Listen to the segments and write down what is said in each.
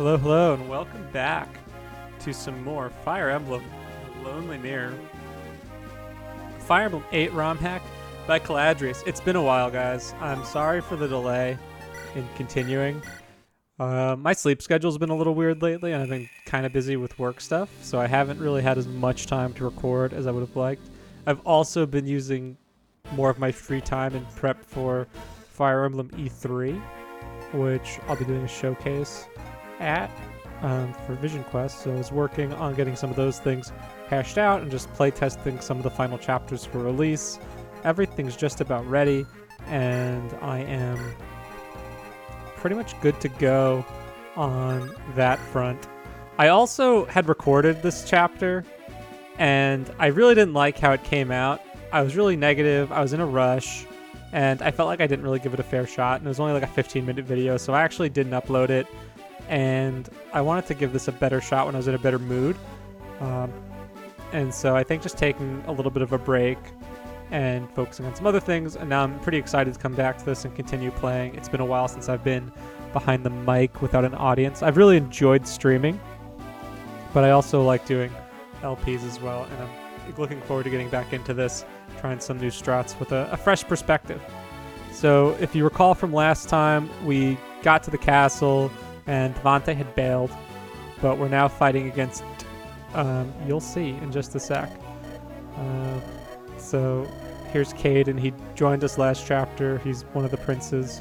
Hello, hello, and welcome back to some more Fire Emblem Lonely Mirror. Fire Emblem 8 romhack by Caladrius. It's been a while, guys. I'm sorry for the delay in continuing. My sleep schedule's been a little weird lately, and I've been kind of busy with work stuff, so I haven't really had as much time to record as I would have liked. I've also been using more of my free time in prep for Fire Emblem E3, which I'll be doing a showcase at for Vision Quest. So I was working on getting some of those things hashed out and just play testing some of the final chapters for release. Everything's just about ready, and I am pretty much good to go on that front. I also had recorded this chapter, and I really didn't like how it came out. I was really negative. I was in a rush, and I felt like I didn't really give it a fair shot, and it was only like a 15-minute video, so I actually didn't upload it, and I wanted to give this a better shot when I was in a better mood. And so I think just taking a little bit of a break and focusing on some other things, and now I'm pretty excited to come back to this and continue playing. It's been a while since I've been behind the mic without an audience. I've really enjoyed streaming, but I also like doing LPs as well, and I'm looking forward to getting back into this, trying some new strats with a fresh perspective. So if you recall from last time, we got to the castle and Vante had bailed, but we're now fighting against, you'll see in just a sec. So here's Cade, and he joined us last chapter. He's one of the princes.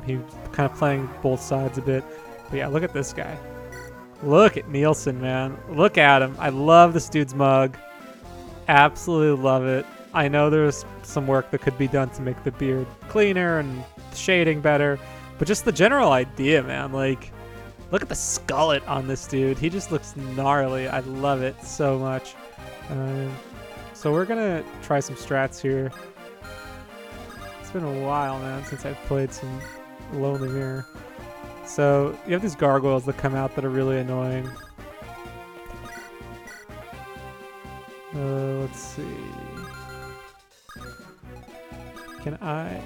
He's kind of playing both sides a bit. But yeah, look at this guy. Look at Nielsen, man. Look at him. I love this dude's mug. Absolutely love it. I know there's some work that could be done to make the beard cleaner and shading better, but just the general idea, man. Like, look at the skullet on this dude. He just looks gnarly. I love it so much. So we're gonna try some strats here. It's been a while, man, since I've played some Lonely Mirror. So you have these gargoyles that come out that are really annoying. Let's see. Can I...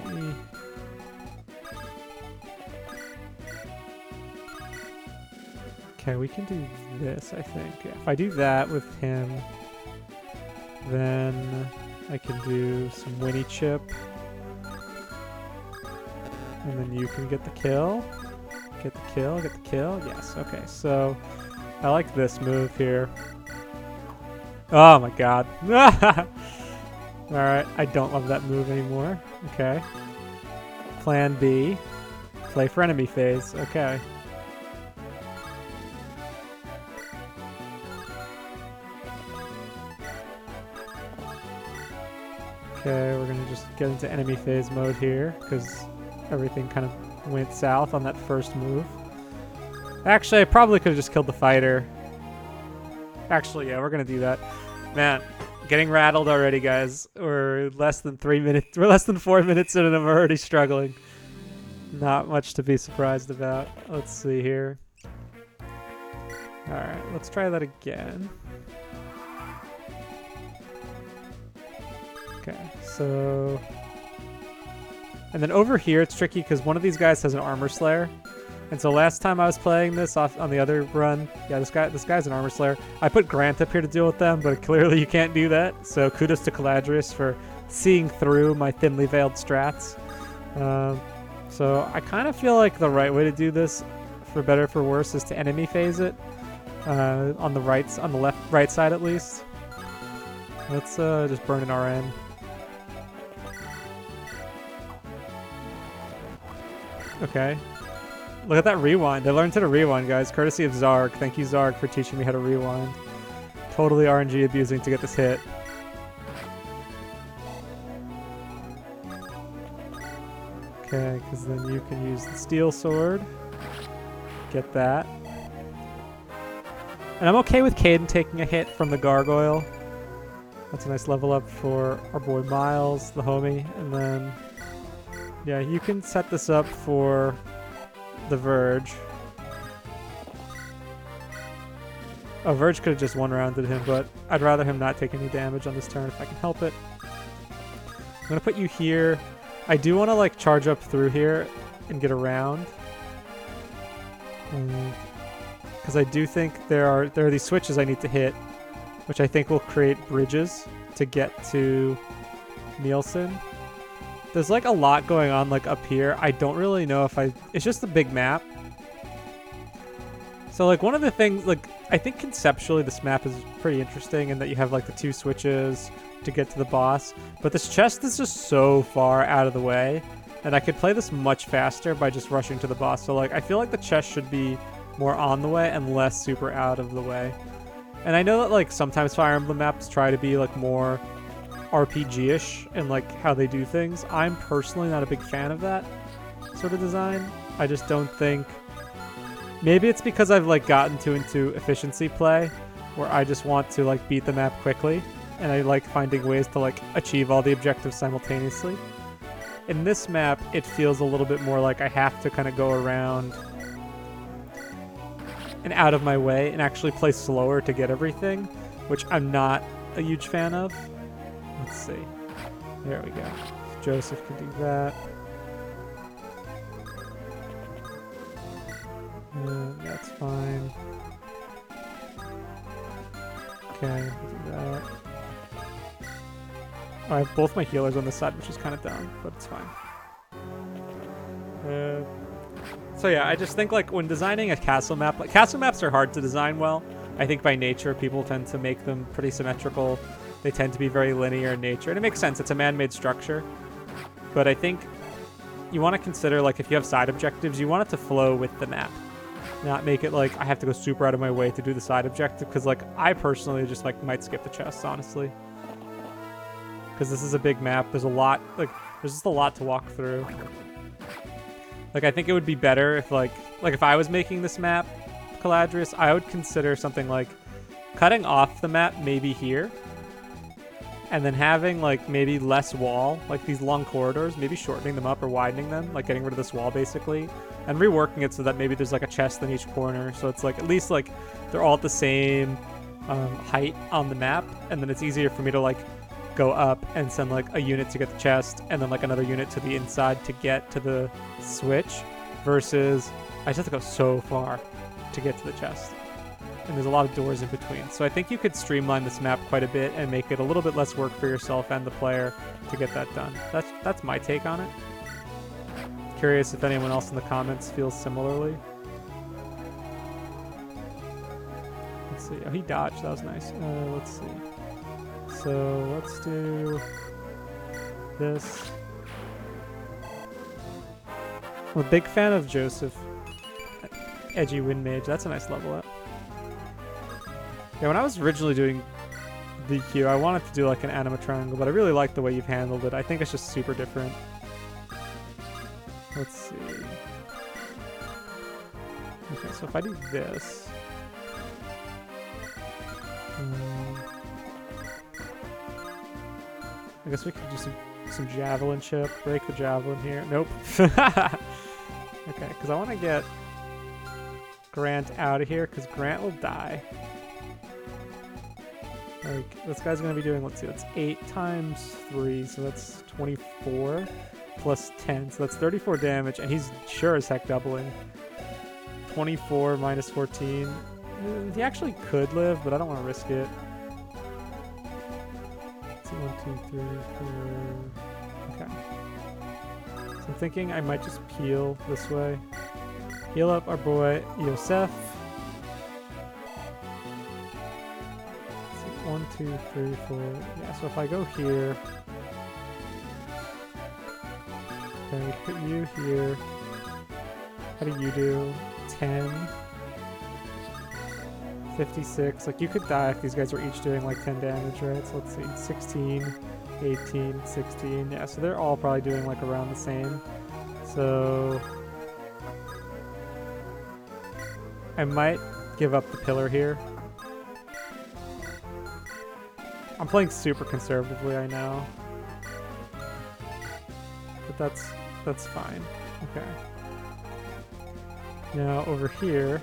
Okay, we can do this, I think. Yeah, if I do that with him, then I can do some Winnie Chip. And then you can get the kill. Get the kill, get the kill. Yes, okay, so I like this move here. Oh my god. Alright, I don't love that move anymore. Okay. Plan B. Play for enemy phase. Okay. Okay, we're gonna just get into enemy phase mode here, because everything kind of went south on that first move. Actually, I probably could have just killed the fighter. Actually, yeah, we're gonna do that. Man, getting rattled already, guys. We're less than 3 minutes. We're less than 4 minutes in, and I'm already struggling. Not much to be surprised about. Let's see here. All right, let's try that again. Okay, so... And then over here, it's tricky because one of these guys has an armor slayer. And so last time I was playing this off on the other run, yeah, this guy's an armor slayer. I put Grant up here to deal with them, but clearly you can't do that. So kudos to Caladrius for seeing through my thinly veiled strats. So I kind of feel like the right way to do this, for better or for worse, is to enemy phase it on the right side at least. Let's just burn an RN. Okay. Look at that rewind. I learned how to rewind, guys. Courtesy of Zarg. Thank you, Zarg, for teaching me how to rewind. Totally RNG abusing to get this hit. Okay, because then you can use the steel sword. Get that. And I'm okay with Caden taking a hit from the gargoyle. That's a nice level up for our boy Miles, the homie. And then, yeah, you can set this up for the Verge. Oh, Verge could have just one-rounded him, but I'd rather him not take any damage on this turn if I can help it. I'm going to put you here. I do want to, like, charge up through here and get around. Because I do think there are these switches I need to hit, which I think will create bridges to get to Nielsen. There's like a lot going on like up here. I don't really know if it's just a big map. So like one of the things, like I think conceptually this map is pretty interesting in that you have like the 2 switches to get to the boss, but this chest is just so far out of the way, and I could play this much faster by just rushing to the boss. So like I feel like the chest should be more on the way and less super out of the way. And I know that like sometimes Fire Emblem maps try to be like more RPG-ish in like how they do things. I'm personally not a big fan of that sort of design. I just don't think... Maybe it's because I've like gotten into efficiency play where I just want to like beat the map quickly, and I like finding ways to like achieve all the objectives simultaneously. In this map, it feels a little bit more like I have to kind of go around and out of my way and actually play slower to get everything, which I'm not a huge fan of. Let's see. There we go. Joseph can do that. That's fine. Okay, do that. Oh, I have both my healers on this side, which is kind of dumb, but it's fine. So yeah, I just think like when designing a castle map, like castle maps are hard to design well. I think by nature, people tend to make them pretty symmetrical. They tend to be very linear in nature, and it makes sense. It's a man-made structure. But I think you want to consider like if you have side objectives, you want it to flow with the map. Not make it like I have to go super out of my way to do the side objective, because like I personally just like might skip the chests, honestly. Because this is a big map. There's a lot, like there's just a lot to walk through. Like I think it would be better if like if I was making this map, Caladrius, I would consider something like cutting off the map maybe here, and then having like maybe less wall, like these long corridors, maybe shortening them up or widening them, like getting rid of this wall basically, and reworking it so that maybe there's like a chest in each corner, so it's like at least like they're all at the same height on the map, and then it's easier for me to like go up and send like a unit to get the chest and then like another unit to the inside to get to the switch, versus I just have to go so far to get to the chest. And there's a lot of doors in between. So I think you could streamline this map quite a bit and make it a little bit less work for yourself and the player to get that done. That's my take on it. Curious if anyone else in the comments feels similarly. Let's see. Oh, he dodged. That was nice. Let's see. So let's do this. I'm a big fan of Joseph. Edgy Wind Mage. That's a nice level up. Yeah, when I was originally doing DQ, I wanted to do like an anima triangle, but I really like the way you've handled it. I think it's just super different. Let's see. Okay, so if I do this... I guess we could do some javelin chip. Break the javelin here. Nope. Okay, because I want to get Grant out of here, because Grant will die. Like, this guy's going to be doing, let's see, that's 8 times 3, so that's 24 plus 10, so that's 34 damage, and he's sure as heck doubling. 24 minus 14. He actually could live, but I don't want to risk it. Let's see, 1, 2, 3, 4. Okay. So I'm thinking I might just peel this way. Heal up our boy, Yosef. 1, 2, 3, 4. Yeah, so if I go here, then we put you here. How do you do? 10, 56. Like, you could die if these guys were each doing like 10 damage, right? So let's see, 16, 18, 16. Yeah, so they're all probably doing like around the same. So I might give up the pillar here. I'm playing super conservatively, I know. But that's fine. Okay. Now over here.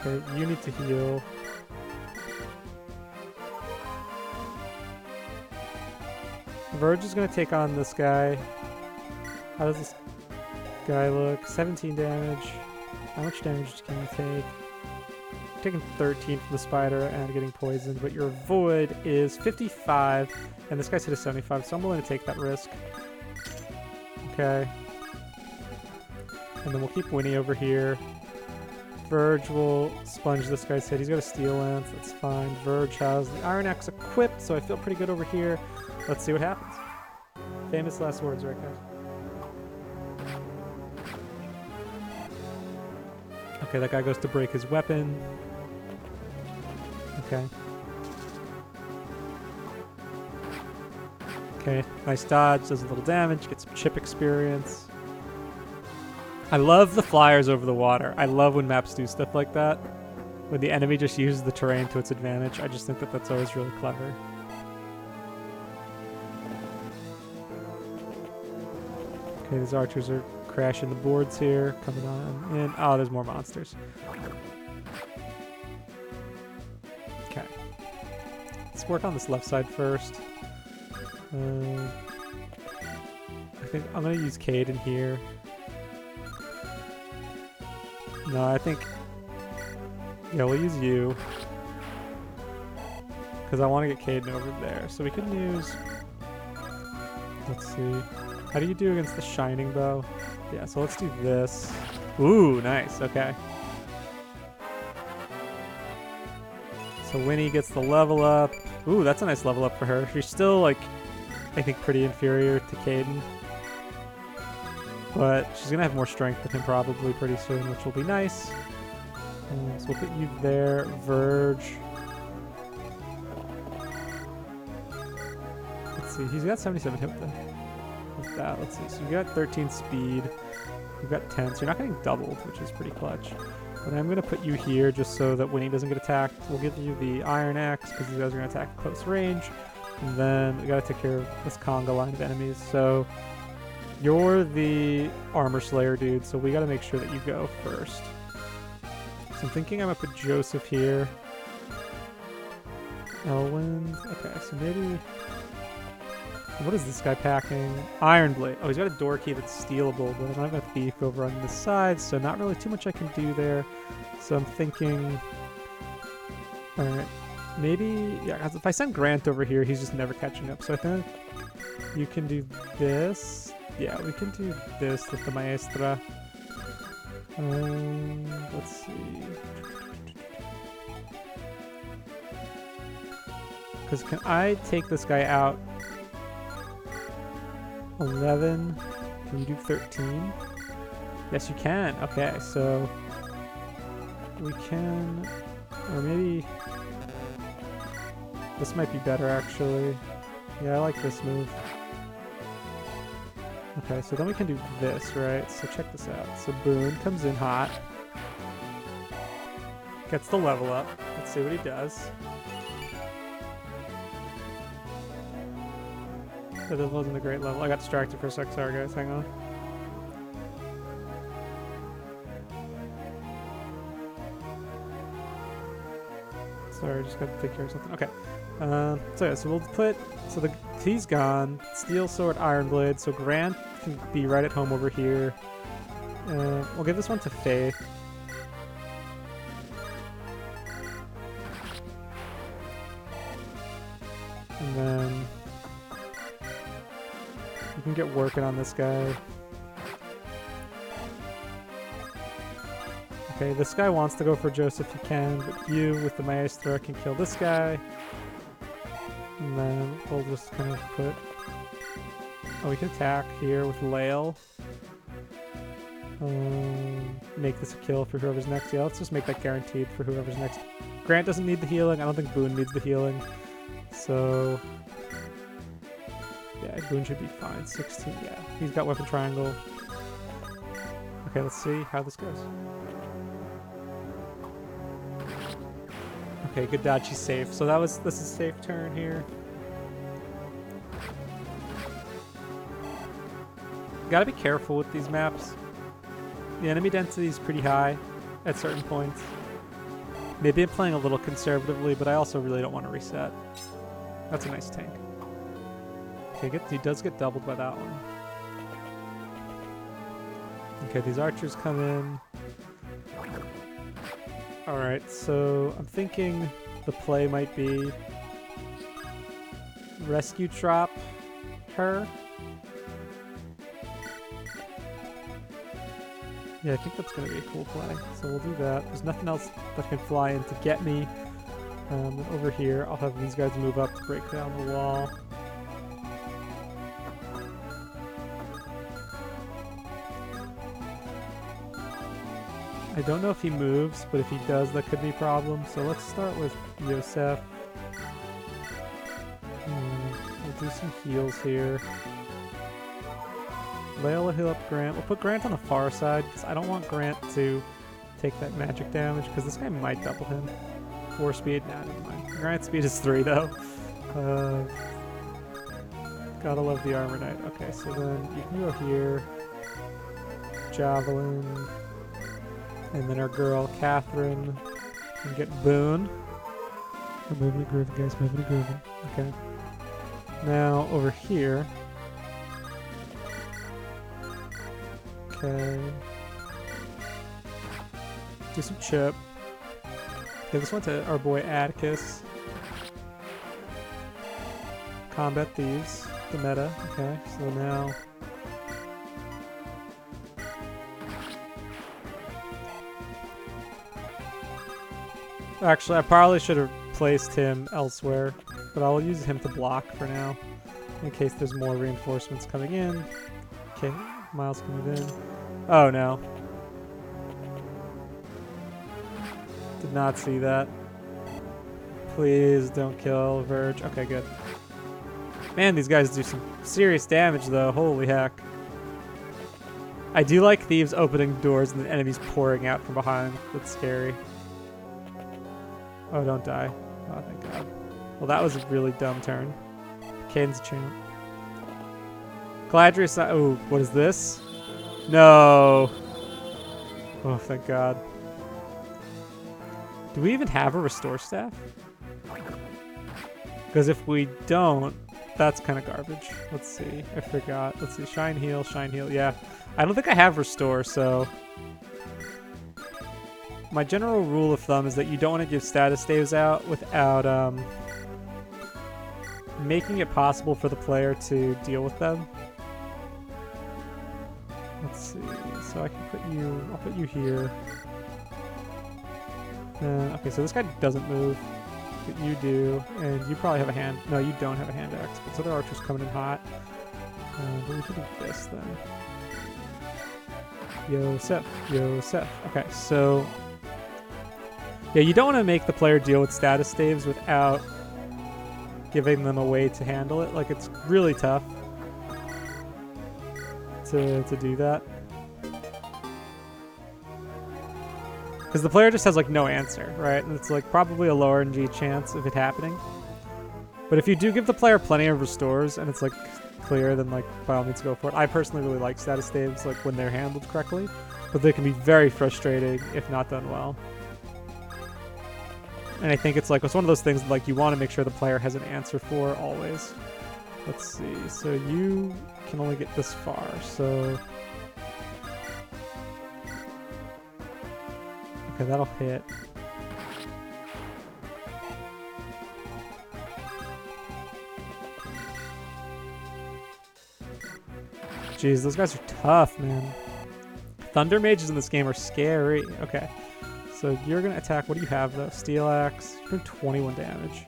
Okay, you need to heal. Verge is gonna take on this guy. How does this... guy look? 17 damage. How much damage can you take? Taking 13 from the spider and getting poisoned, but your void is 55, and this guy's hit a 75, so I'm willing to take that risk. Okay. And then we'll keep Winnie over here. Verge will sponge this guy's hit. He's got a steel lance, that's fine. Verge has the iron axe equipped, so I feel pretty good over here. Let's see what happens. Famous last words, right, guys? Okay, that guy goes to break his weapon. Okay. Okay, nice dodge, does a little damage, gets some chip experience. I love the flyers over the water. I love when maps do stuff like that. When the enemy just uses the terrain to its advantage. I just think that that's always really clever. Okay, these archers are crashing the boards here, coming on in. Oh, there's more monsters. Okay. Let's work on this left side first. I think I'm going to use Caden here. No, I think... Yeah, we'll use you. Because I want to get Caden over there. So we can use... Let's see. How do you do against the Shining Bow? Yeah, so let's do this. Ooh, nice. Okay. So Winnie gets the level up. Ooh, that's a nice level up for her. She's still, like, I think pretty inferior to Caden. But she's going to have more strength than him probably pretty soon, which will be nice. So we'll put you there. Verge. Let's see. He's got 77 hit with that. Let's see. So you got 13 speed. You've got 10. So you're not getting doubled, which is pretty clutch. But I'm going to put you here just so that Winnie doesn't get attacked. We'll give you the Iron Axe because you guys are going to attack at close range. And then we got to take care of this conga line of enemies. So you're the Armor Slayer dude, so we got to make sure that you go first. So I'm thinking I'm going to put Joseph here. Elwyn. Okay, so maybe... What is this guy packing? Iron Blade. Oh, he's got a door key that's stealable, but I don't have a thief over on this side, so not really too much I can do there. So I'm thinking... Alright. Maybe... Yeah, 'cause if I send Grant over here, he's just never catching up. So I think you can do this. Yeah, we can do this with the Maestra. Let's see. Because can I take this guy out? 11. Can you do 13? Yes, you can. Okay, so we can, or maybe this might be better actually. Yeah, I like this move. Okay, so then we can do this, right? So check this out. So Boone comes in hot. Gets the level up. Let's see what he does. That wasn't a great level. I got distracted for a sec. Sorry, guys. Hang on. Sorry, just got to take care of something. Okay. So yeah, so we'll put... So he's gone. Steel Sword, Iron Blade. So Grant can be right at home over here. We'll give this one to Faith. And then... You can get working on this guy. Okay, this guy wants to go for Joseph, you can, but you, with the Maestra, can kill this guy. And then we'll just kind of put... Oh, we can attack here with Lael. Make this a kill for whoever's next. Yeah, let's just make that guaranteed for whoever's next. Grant doesn't need the healing. I don't think Boone needs the healing. So... Yeah, Boone should be fine. 16, yeah. He's got Weapon Triangle. Okay, let's see how this goes. Okay, good dodge. She's safe. So this is a safe turn here. Gotta be careful with these maps. The enemy density is pretty high at certain points. Maybe I'm playing a little conservatively, but I also really don't want to reset. That's a nice tank. Okay, he does get doubled by that one. Okay, these archers come in. Alright, so I'm thinking the play might be rescue drop her. Yeah, I think that's going to be a cool play. So we'll do that. There's nothing else that can fly in to get me. And over here, I'll have these guys move up to break down the wall. I don't know if he moves, but if he does, that could be a problem. So let's start with Yosef. We'll do some heals here. Layla heal up Grant. We'll put Grant on the far side, because I don't want Grant to take that magic damage, because this guy might double him. 4 speed? Nah, never mind. Grant's speed is 3, though. Gotta love the Armor Knight. Okay, so then you can go here. Javelin. And then our girl, Catherine, can get Boone. We're moving and grooving, guys. Moving and grooving. Okay. Now, over here. Okay. Do some chip. Okay, this went to our boy Atticus. Combat thieves. The meta. Okay, so now... Actually, I probably should have placed him elsewhere, but I'll use him to block for now, in case there's more reinforcements coming in. Okay, Miles can move in. Oh no. Did not see that. Please don't kill Verge. Okay, good. Man, these guys do some serious damage though. Holy heck. I do like thieves opening doors and the enemies pouring out from behind. That's scary. Oh, don't die. Oh, thank God. Well, that was a really dumb turn. Kane's champ. Caladrius. Oh, what is this? No. Oh, thank God. Do we even have a restore staff? Because if we don't, that's kind of garbage. Let's see. I forgot. Let's see. Shine heal, shine heal. Yeah. I don't think I have restore, so... My general rule of thumb is that you don't want to give status saves out without making it possible for the player to deal with them. Let's see. So I can put you... I'll put you here. Okay, so this guy doesn't move, but you do, and you probably have a hand... No, you don't have a hand axe, but this other archer's coming in hot. But we can do this then. Yosef. Yosef. Okay, so... Yeah, you don't want to make the player deal with status saves without giving them a way to handle it. Like, it's really tough to do that. Because the player just has, like, no answer, right? And it's, like, probably a lower NG chance of it happening. But if you do give the player plenty of restores and it's, like, clear, then, like, by all means go for it. I personally really like status saves, like, when they're handled correctly. But they can be very frustrating if not done well. And I think it's one of those things like you want to make sure the player has an answer for always. Let's see. So you can only get this far. So okay, that'll hit. Jeez, those guys are tough, man. Thunder mages in this game are scary. Okay. So you're going to attack. What do you have, though? Steel Axe. You're doing 21 damage.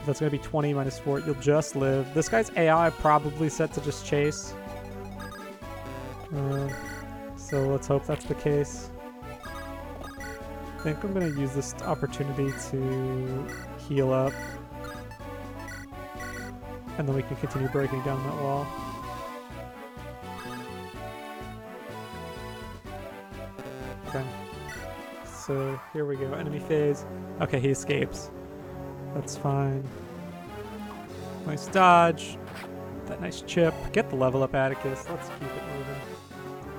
That's going to be 20 minus 4. You'll just live. This guy's AI probably set to just chase. So let's hope that's the case. I think I'm going to use this opportunity to heal up. And then we can continue breaking down that wall. Okay. So here we go, enemy phase. Okay, he escapes. That's fine. Nice dodge. That nice chip. Get the level up, Atticus. Let's keep it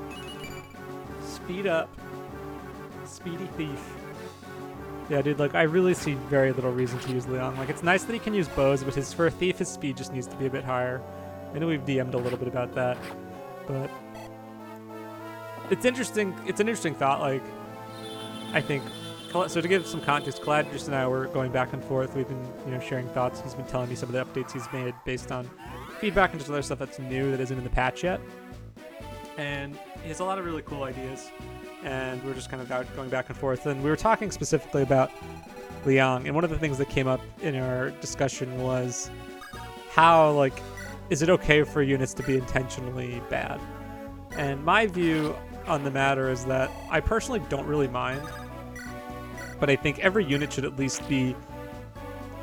moving. Speed up. Speedy thief. Yeah, dude, like, I really see very little reason to use Leon. Like, it's nice that he can use bows, but for a thief, his speed just needs to be a bit higher. I know we've DM'd a little bit about that, but it's interesting. It's an interesting thought. Like, I think, so to give some context, Caladrius and I were going back and forth. We've been, sharing thoughts. He's been telling me some of the updates he's made based on feedback and just other stuff that's new that isn't in the patch yet. And he has a lot of really cool ideas. And we're just kind of going back and forth. And we were talking specifically about Liang. And one of the things that came up in our discussion was how, like, is it okay for units to be intentionally bad? And my view on the matter is that I personally don't really mind. But I think every unit should at least be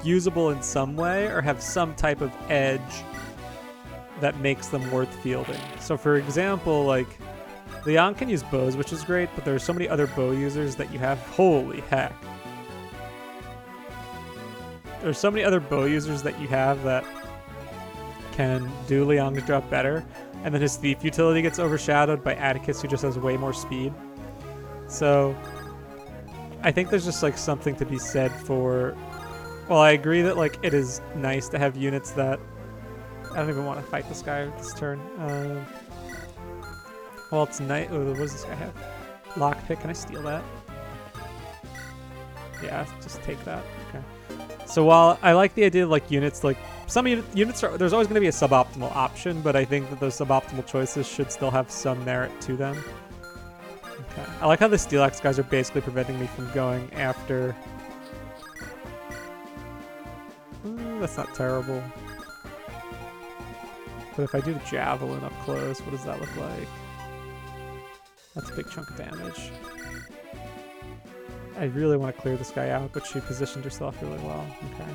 usable in some way or have some type of edge that makes them worth fielding. So for example, like, Liang can use bows, which is great, but there are so many other bow users that you have. Holy heck. There's so many other bow users that you have that can do Liang's job better. And then his thief utility gets overshadowed by Atticus, who just has way more speed. So I think there's just like something to be said for, well, I agree that like it is nice to have units that, I don't even want to fight this guy this turn. Well, it's night. Oh, what does this guy have? Lockpick. Can I steal that? Yeah, just take that. Okay. So while I like the idea of like units, like some units are, there's always going to be a suboptimal option, but I think that those suboptimal choices should still have some merit to them. Okay. I like how the Steel Axe guys are basically preventing me from going after. Ooh, that's not terrible. But if I do the Javelin up close, what does that look like? That's a big chunk of damage. I really want to clear this guy out, but she positioned herself really well. Okay.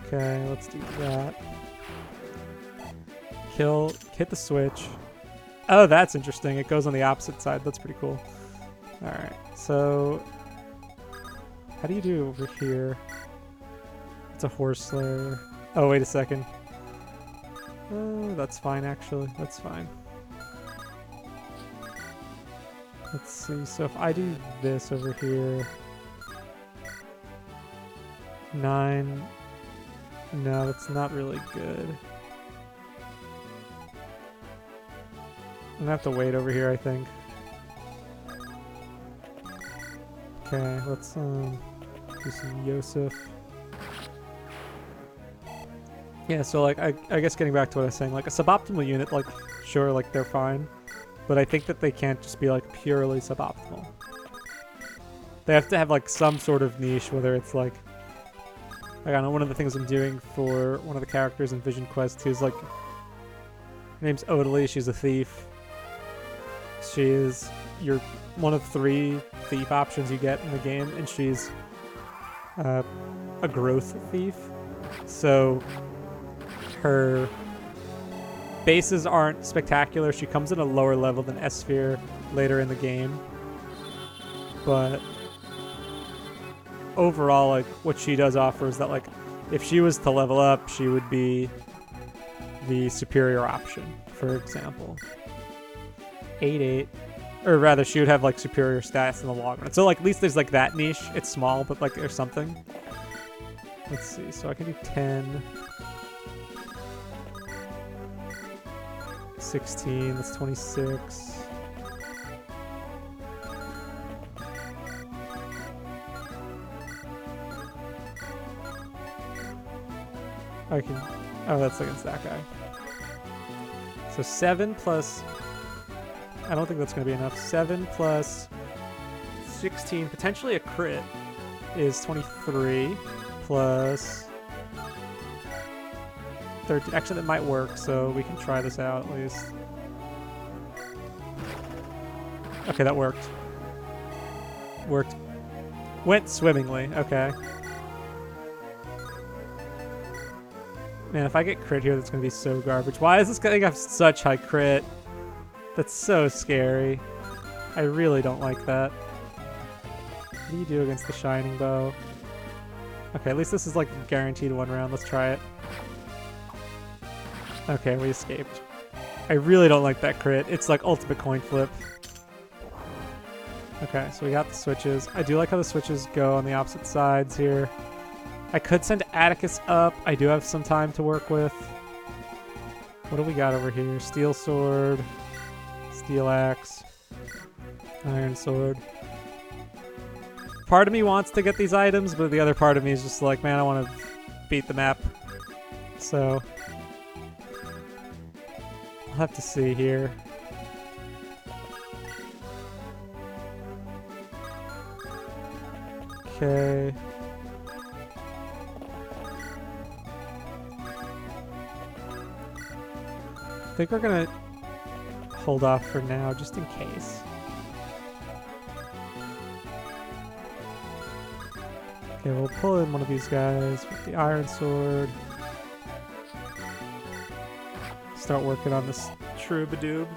Okay, let's do that. Kill, hit the switch. Oh, that's interesting. It goes on the opposite side. That's pretty cool. Alright, so how do you do over here? It's a Horse Slayer. Oh, wait a second. Oh, that's fine, actually. That's fine. Let's see. So if I do this over here, 9. No, that's not really good. I'm gonna have to wait over here, I think. Okay, let's do some Yosef. Yeah, so like I guess getting back to what I was saying, like a suboptimal unit, like sure, like they're fine. But I think that they can't just be like purely suboptimal. They have to have like some sort of niche, whether it's like I don't know, one of the things I'm doing for one of the characters in Vision Quest who's like, her name's Odalie, she's a thief. She is your one of 3 thief options you get in the game, and she's a growth thief. So her bases aren't spectacular. She comes in a lower level than S-Sphere later in the game. But overall, like, what she does offer is that, like, if she was to level up, she would be the superior option, for example. 8/8. Or rather, she would have, like, superior stats in the long run. So, like, at least there's, like, that niche. It's small, but, like, there's something. Let's see. So I can do 10. 16, that's 26. I can, oh, that's against that guy. So 7 plus, I don't think that's going to be enough. 7 plus 16, potentially a crit, is 23, plus 13. Actually, that might work, so we can try this out at least. Okay, that worked. Worked. Went swimmingly. Okay. Man, if I get crit here, that's going to be so garbage. Why does this guy have such high crit? That's so scary. I really don't like that. What do you do against the Shining Bow? Okay, at least this is like guaranteed 1 round. Let's try it. Okay, we escaped. I really don't like that crit. It's like ultimate coin flip. Okay, so we got the switches. I do like how the switches go on the opposite sides here. I could send Atticus up. I do have some time to work with. What do we got over here? Steel Sword. It's Steel Axe. Iron Sword. Part of me wants to get these items, but the other part of me is just like, man, I want to beat the map. So I'll have to see here. Okay. I think we're gonna hold off for now, just in case. Okay, we'll pull in one of these guys with the Iron Sword. Start working on this Troubadoub.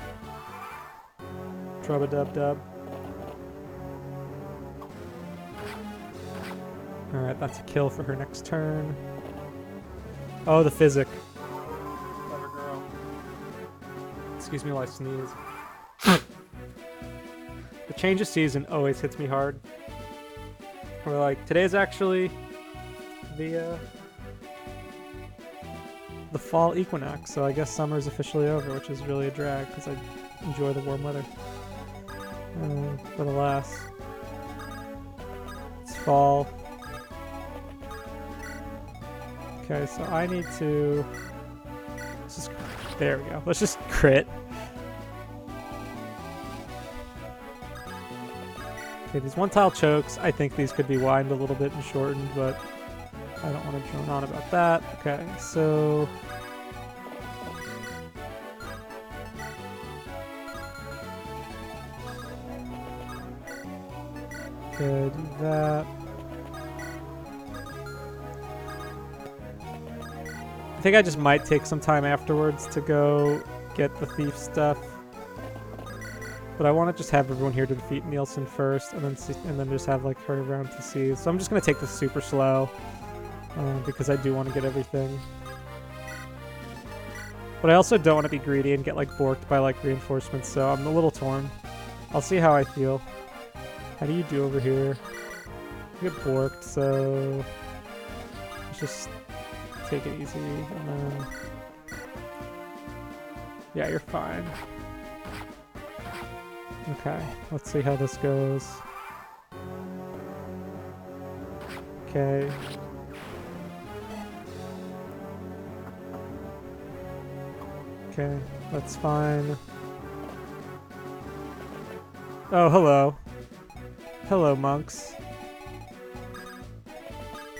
Trouba-dub-dub. Alright, that's a kill for her next turn. Oh, the physic. Clever girl. Excuse me while I sneeze. The change of season always hits me hard. We're like, today's actually the fall equinox, so I guess summer's officially over, which is really a drag because I enjoy the warm weather. But alas, it's fall. Okay, so I need to there we go. Let's just crit. Okay, these one-tile chokes, I think these could be widened a little bit and shortened, but I don't want to drone on about that. Okay, so okay, do that. I think I just might take some time afterwards to go get the thief stuff. But I want to just have everyone here to defeat Nielsen first, and then just have like her around to see. So I'm just gonna take this super slow because I do want to get everything. But I also don't want to be greedy and get like borked by like reinforcements. So I'm a little torn. I'll see how I feel. How do you do over here? You get borked, so let's just take it easy, and then yeah, you're fine. Okay, let's see how this goes. Okay. Okay, that's fine. Oh, hello. Hello, monks.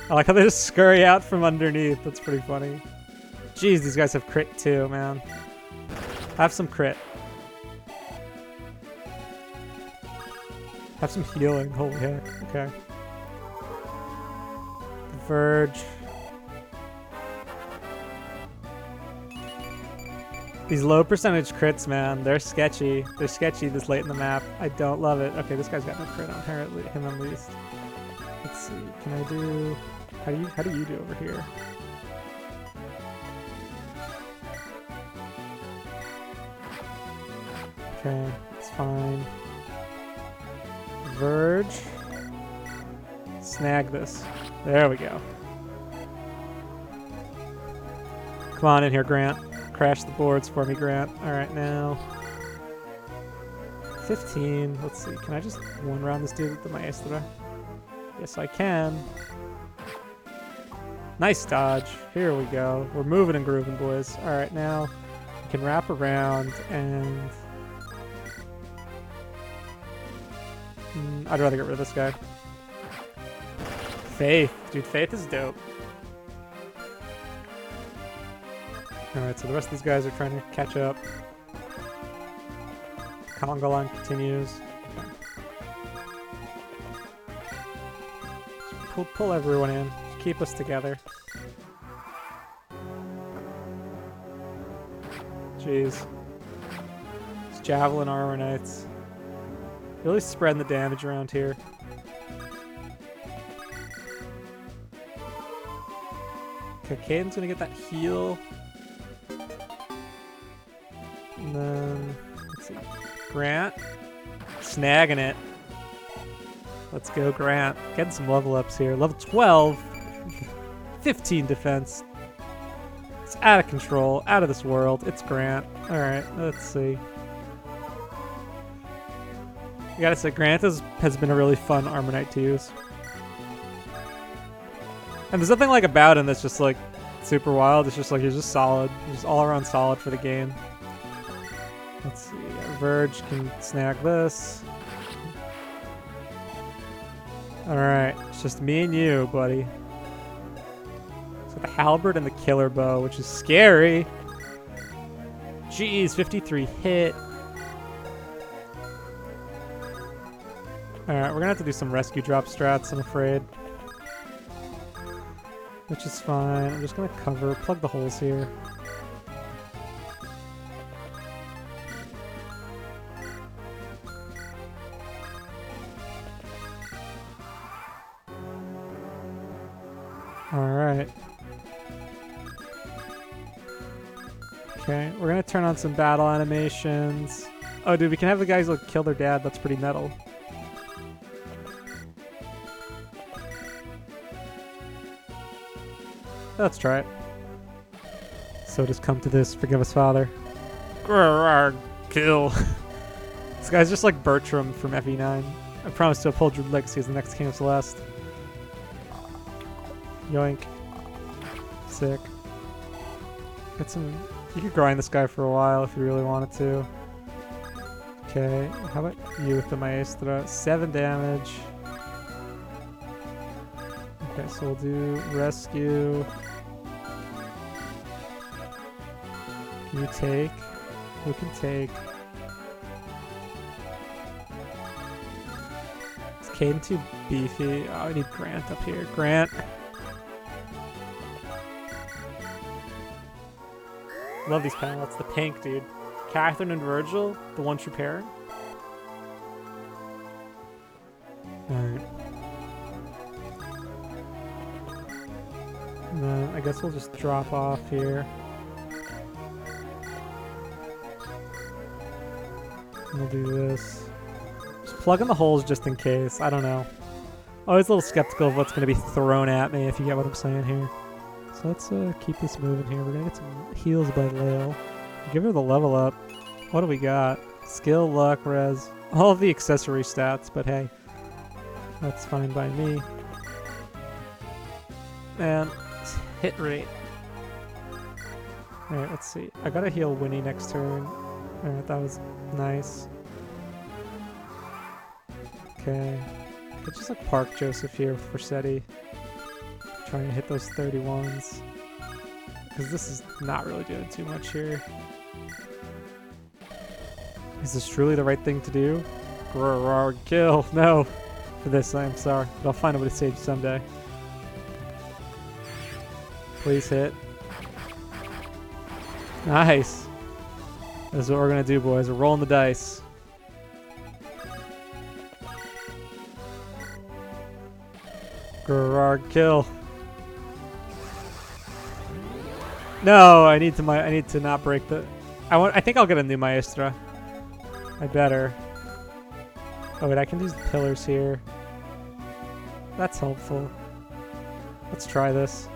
I like how they just scurry out from underneath. That's pretty funny. Jeez, these guys have crit too, man. Have some crit. Have some healing. Holy heck. Okay. Verge. These low percentage crits, man, they're sketchy. They're sketchy this late in the map. I don't love it. Okay, this guy's got no crit on her, him at least. Let's see. Can I do... How do you do over here? Okay, it's fine. Verge. Snag this. There we go. Come on in here, Grant. Crash the boards for me, Grant. Alright, now. 15. Let's see. Can I just one round this dude with the maestro? Yes, I can. Nice dodge. Here we go. We're moving and grooving, boys. Alright, now we can wrap around and... I'd rather get rid of this guy. Faith. Dude, Faith is dope. Alright, so the rest of these guys are trying to catch up. Conga line continues. Okay. Pull everyone in. Keep us together. Jeez. These Javelin Armor Knights. Really spreading the damage around here. Okay, Caden's gonna get that heal. And then, let's see. Grant. Snagging it. Let's go, Grant. Getting some level ups here. Level 12. 15 defense. It's out of control. Out of this world. It's Grant. Alright, let's see. I gotta say, Grant has been a really fun Armor Knight to use. And there's nothing like about him that's just like super wild. It's just like he's just solid. He's just all around solid for the game. Let's see. Verge can snag this. Alright, it's just me and you, buddy. So the halberd and the killer bow, which is scary. Jeez, 53 hit. Alright, we're gonna have to do some rescue drop strats, I'm afraid. Which is fine. I'm just gonna plug the holes here. Alright. Okay, we're gonna turn on some battle animations. Oh, dude, we can have the guys like kill their dad. That's pretty metal. Let's try it. So just come to this. Forgive us, Father. Kill. This guy's just like Bertram from FE9. I promise to uphold your legacy as the next King of Celeste. Yoink. Sick. Get some. You could grind this guy for a while if you really wanted to. Okay, how about you with the Maestra? 7 damage. Okay, so we'll do rescue. Can you take? Who can take? Is Caden too beefy? Oh, I need Grant up here. Grant. Love these palettes. The pink, dude. Catherine and Virgil, the one true pair. Alright. And then I guess we'll just drop off here. And we'll do this. Just plug in the holes just in case. I don't know. Always a little skeptical of what's going to be thrown at me, if you get what I'm saying here. So let's keep this moving here. We're going to get some heals by Lael. Give her the level up. What do we got? Skill, luck, res. All of the accessory stats, but hey. That's fine by me. And hit rate. Alright, let's see. I gotta heal Winnie next turn. Alright, that was nice. Okay. Could just like park Joseph here for Forseti. Trying to hit those 31s. Because this is not really doing too much here. Is this truly the right thing to do? Kill! No! For this, I am sorry. But I'll find a way to save you someday. Please hit. Nice! This is what we're gonna do, boys. We're rolling the dice. Kill! No, I need to not break the. I think I'll get a new Maestra. I better. Oh wait, I can use the pillars here. That's helpful. Let's try this.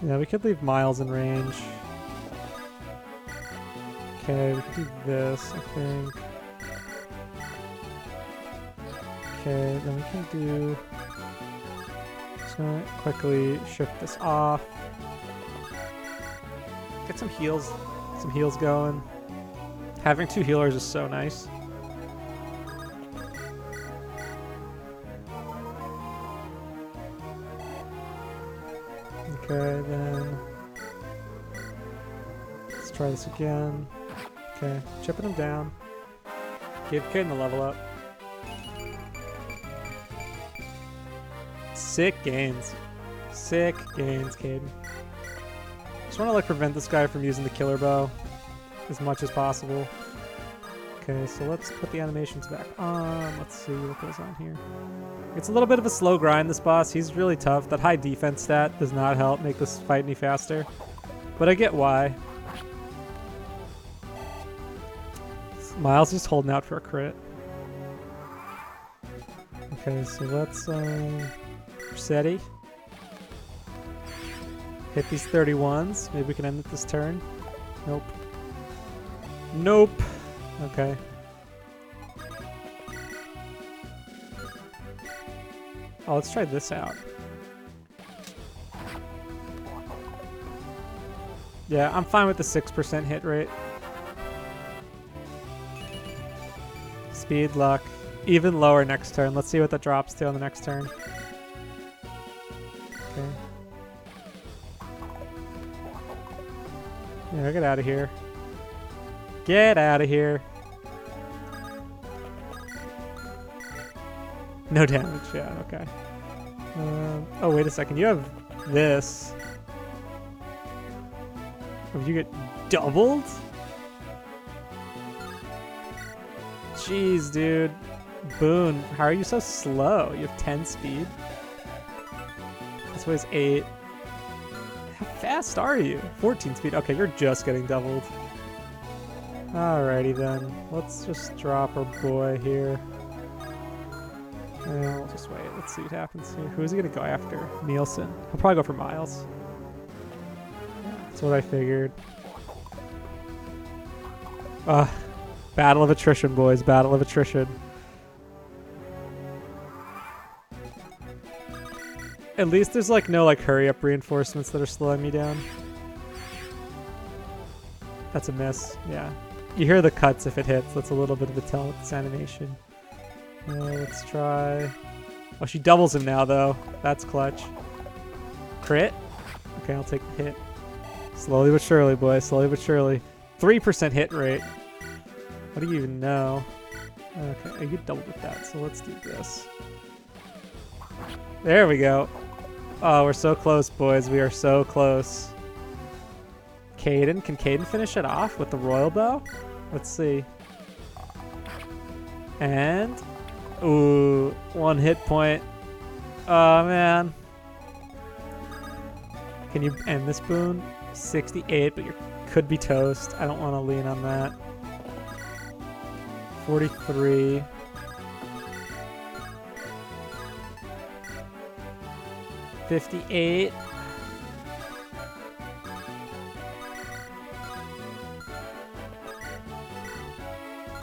Yeah, we could leave Miles in range. Okay, we could do this, I think. Okay, then we can do... Just gonna quickly shift this off. Get some heals going. Having 2 healers is so nice. Okay, then let's try this again. Okay, chipping him down. Give Caden the level up. Sick gains. Sick gains, Caden. Just want to like prevent this guy from using the killer bow as much as possible. Okay, so let's put the animations back on. Let's see what goes on here. It's a little bit of a slow grind, this boss. He's really tough. That high defense stat does not help make this fight any faster. But I get why. Miles just holding out for a crit. Okay, so let's Forseti. Hit these 31s. Maybe we can end it this turn. Nope. Nope. Okay. Oh, let's try this out. Yeah, I'm fine with the 6% hit rate. Speed, luck. Even lower next turn. Let's see what that drops to on the next turn. Okay. Yeah, get out of here. Get out of here. No damage, yeah, okay. Oh, wait a second. You have this. Oh, you get doubled? Jeez, dude. Boone, how are you so slow? You have 10 speed? This weighs 8. How fast are you? 14 speed. Okay, you're just getting doubled. Alrighty then. Let's just drop our boy here. And we'll just wait. Let's see what happens here. Who is he going to go after? Nielsen. He'll probably go for Miles. That's what I figured. Battle of attrition, boys. Battle of attrition. At least there's like no like hurry up reinforcements that are slowing me down. That's a miss. Yeah. You hear the cuts if it hits. That's a little bit of a tell with this animation. Let's try... Oh, she doubles him now, though. That's clutch. Crit? Okay, I'll take the hit. Slowly but surely, boys. Slowly but surely. 3% hit rate. What do you even know? Okay, I get doubled with that, so let's do this. There we go. Oh, we're so close, boys. We are so close. Caden? Can Caden finish it off with the royal bow? Let's see. And... Ooh, 1 hit point. Oh, man. Can you end this boon? 68, but you could be toast. I don't want to lean on that. 43. 58.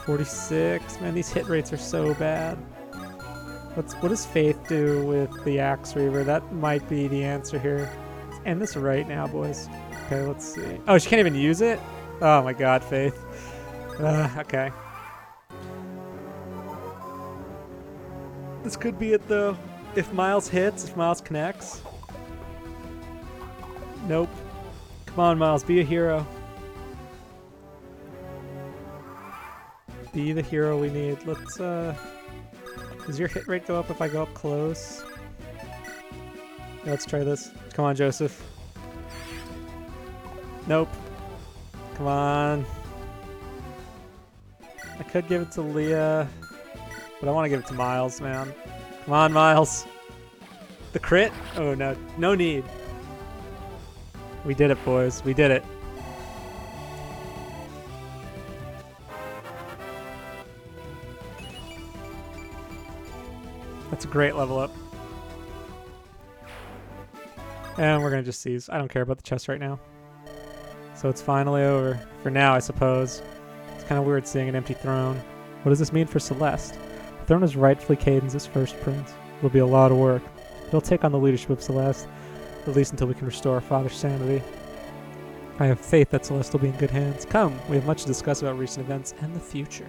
46. Man, these hit rates are so bad. What does Faith do with the Axe Reaver? That might be the answer here. Let's end this right now, boys. Okay, let's see. Oh, she can't even use it? Oh my god, Faith. Okay. This could be it, though. If Miles hits, if Miles connects. Nope. Come on, Miles, be a hero. Be the hero we need. Let's, does your hit rate go up if I go up close? Yeah, let's try this. Come on, Joseph. Nope. Come on. I could give it to Leah, but I want to give it to Miles, man. Come on, Miles. The crit? Oh, no. No need. We did it, boys. We did it. That's a great level up. And we're going to just seize. I don't care about the chest right now. So it's finally over. For now, I suppose. It's kind of weird seeing an empty throne. What does this mean for Celeste? The throne is rightfully Caden's first prince. It'll be a lot of work. He'll take on the leadership of Celeste, at least until we can restore our father's sanity. I have faith that Celeste will be in good hands. Come, we have much to discuss about recent events and the future.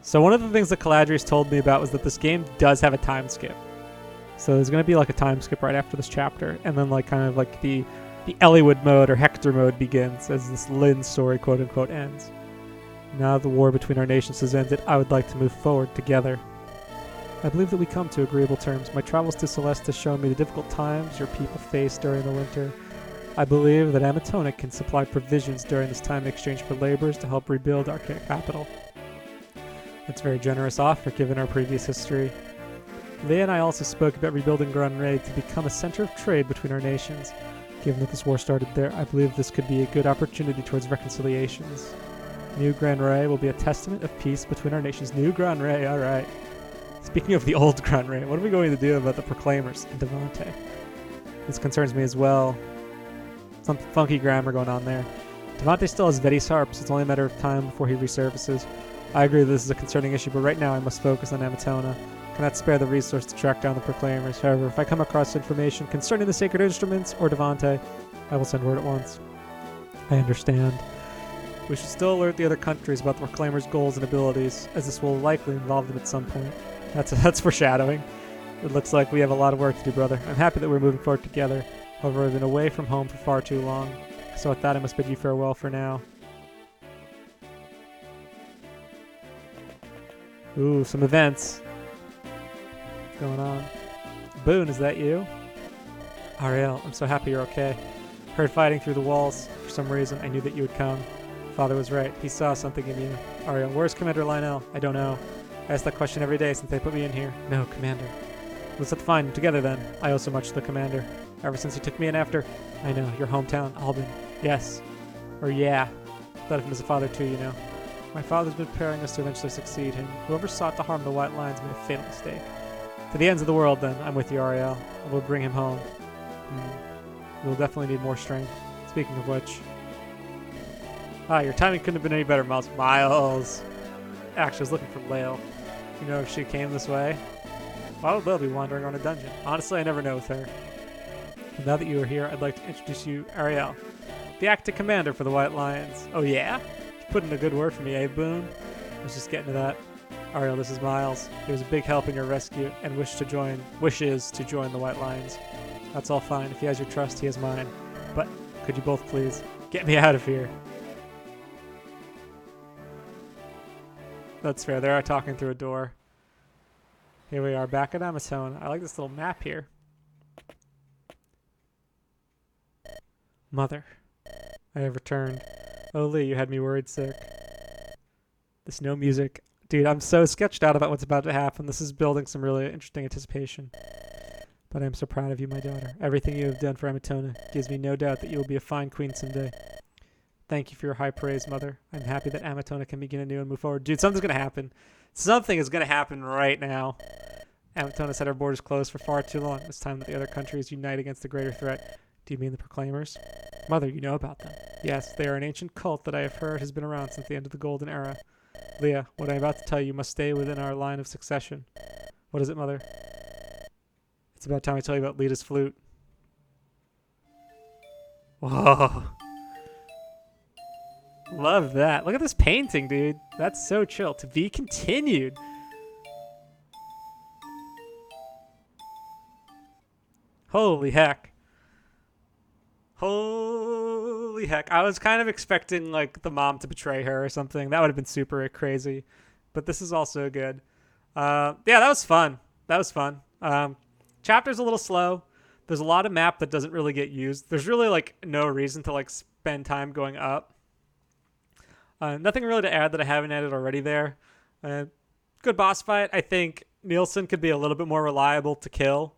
So one of the things that Caladrius told me about was that this game does have a time skip. So there's going to be like a time skip right after this chapter, and then like kind of like the Elliewood mode or Hector mode begins as this Lynn story quote unquote ends. Now the war between our nations has ended, I would like to move forward together. I believe that we come to agreeable terms. My travels to Celeste have shown me the difficult times your people face during the winter. I believe that Amatonic can supply provisions during this time in exchange for labors to help rebuild our capital. That's a very generous offer given our previous history. Leah and I also spoke about rebuilding Grand Ray to become a center of trade between our nations. Given that this war started there, I believe this could be a good opportunity towards reconciliations. New Grand Ray will be a testament of peace between our nations. New Grand Ray, alright. Speaking of the old Grand Ray, what are we going to do about the Proclaimers and Devante? This concerns me as well. Some funky grammar going on there. Devante still has Vetti's harps. It's only a matter of time before he resurfaces. I agree that this is a concerning issue, but right now I must focus on Amatona. Cannot spare the resource to track down the Proclaimers. However, if I come across information concerning the sacred instruments or Devante, I will send word at once. I understand. We should still alert the other countries about the Proclaimers' goals and abilities, as this will likely involve them at some point. That's foreshadowing. It looks like we have a lot of work to do, brother. I'm happy that we're moving forward together. However, I've been away from home for far too long. So with that, I must bid you farewell for now. Ooh, some events. What's going on? Boone, is that you? Ariel, I'm so happy you're okay. Heard fighting through the walls. For some reason, I knew that you would come. Father was right. He saw something in you. Ariel, where's Commander Lionel? I don't know. I ask that question every day since they put me in here. No, Commander. Let's have to find him together then. I owe so much to the Commander. Ever since he took me in after. I know, your hometown, Albin. Yes. Or yeah. Thought of him as a father too, you know. My father's been preparing us to eventually succeed him. Whoever sought to harm the White Lions made a fatal mistake. To the ends of the world then, I'm with you, Ariel. We'll bring him home. We'll definitely need more strength. Speaking of which. Your timing couldn't have been any better, Miles. Miles! Actually, I was looking for Lael. You know if she came this way? Why would Lael be wandering around a dungeon? Honestly, I never know with her. And now that you are here, I'd like to introduce you, Ariel. The acting commander for the White Lions. Oh yeah? You put in a good word for me, eh, Boone? I was just getting to that. Ariel, this is Miles. He was a big help in your rescue and wishes to join the White Lions. That's all fine. If he has your trust, he has mine. But could you both please get me out of here? That's fair. They are talking through a door. Here we are back at Amatona. I like this little map here. Mother, I have returned. Oh, Lee, you had me worried sick. This no music. Dude, I'm so sketched out about what's about to happen. This is building some really interesting anticipation. But I'm so proud of you, my daughter. Everything you have done for Amatona gives me no doubt that you will be a fine queen someday. Thank you for your high praise, Mother. I'm happy that Amatona can begin anew and move forward. Dude, something's going to happen. Something is going to happen right now. Amatona's had our borders closed for far too long. It's time that the other countries unite against the greater threat. Do you mean the Proclaimers? Mother, you know about them. Yes, they are an ancient cult that I have heard has been around since the end of the Golden Era. Leah, what I'm about to tell you must stay within our line of succession. What is it, Mother? It's about time I tell you about Lita's flute. Whoa. Love that. Look at this painting, dude. That's so chill. To be continued. Holy heck. Holy heck. I was kind of expecting, like, the mom to betray her or something. That would have been super crazy. But this is also good. Yeah, that was fun. That was fun. Chapter's a little slow. There's a lot of map that doesn't really get used. There's really, like, no reason to, like, spend time going up. Nothing really to add that I haven't added already there. Good boss fight. I think Nielsen could be a little bit more reliable to kill.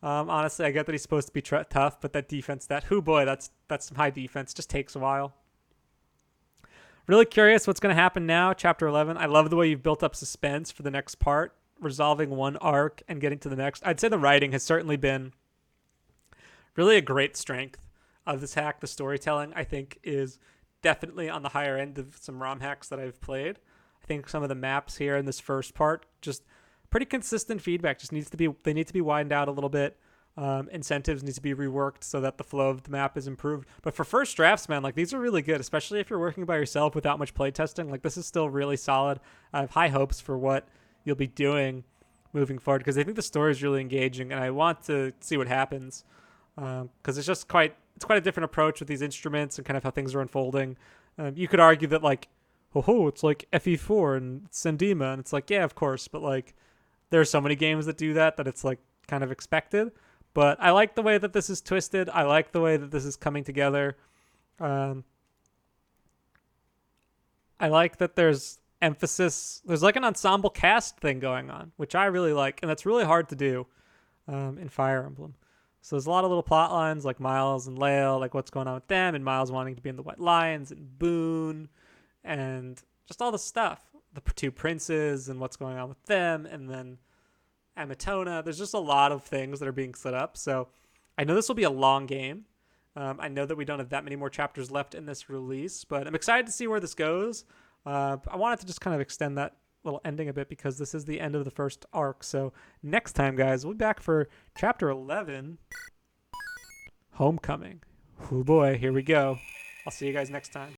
Honestly, I get that he's supposed to be tough, but that defense, that's some high defense. Just takes a while. Really curious what's going to happen now, Chapter 11. I love the way you've built up suspense for the next part, resolving one arc and getting to the next. I'd say the writing has certainly been really a great strength of this hack. The storytelling, I think, is definitely on the higher end of some ROM hacks that I've played. I think some of the maps here in this first part, just pretty consistent feedback. They need to be widened out a little bit. Incentives need to be reworked so that the flow of the map is improved. But for first drafts, man, like, these are really good, especially if you're working by yourself without much playtesting. Like, this is still really solid. I have high hopes for what you'll be doing moving forward, because I think the story is really engaging, and I want to see what happens, because it's just quite a different approach with these instruments and kind of how things are unfolding. You could argue that, like, it's like FE4 and Sendima, and it's like, yeah, of course, but, like, there are so many games that do that it's, like, kind of expected. But I like the way that this is twisted. I like the way that this is coming together. I like that there's emphasis. There's like an ensemble cast thing going on, which I really like, and that's really hard to do in Fire Emblem. So there's a lot of little plot lines, like Miles and Lael, like what's going on with them, and Miles wanting to be in the White Lions, and Boone, and just all the stuff. The two princes and what's going on with them, and then Amatona. There's just a lot of things that are being set up. So I know this will be a long game. I know that we don't have that many more chapters left in this release, but I'm excited to see where this goes. I wanted to just kind of extend that little ending a bit because this is the end of the first arc. So next time, guys, we'll be back for chapter 11, Homecoming. Oh boy, here we go. I'll see you guys next time.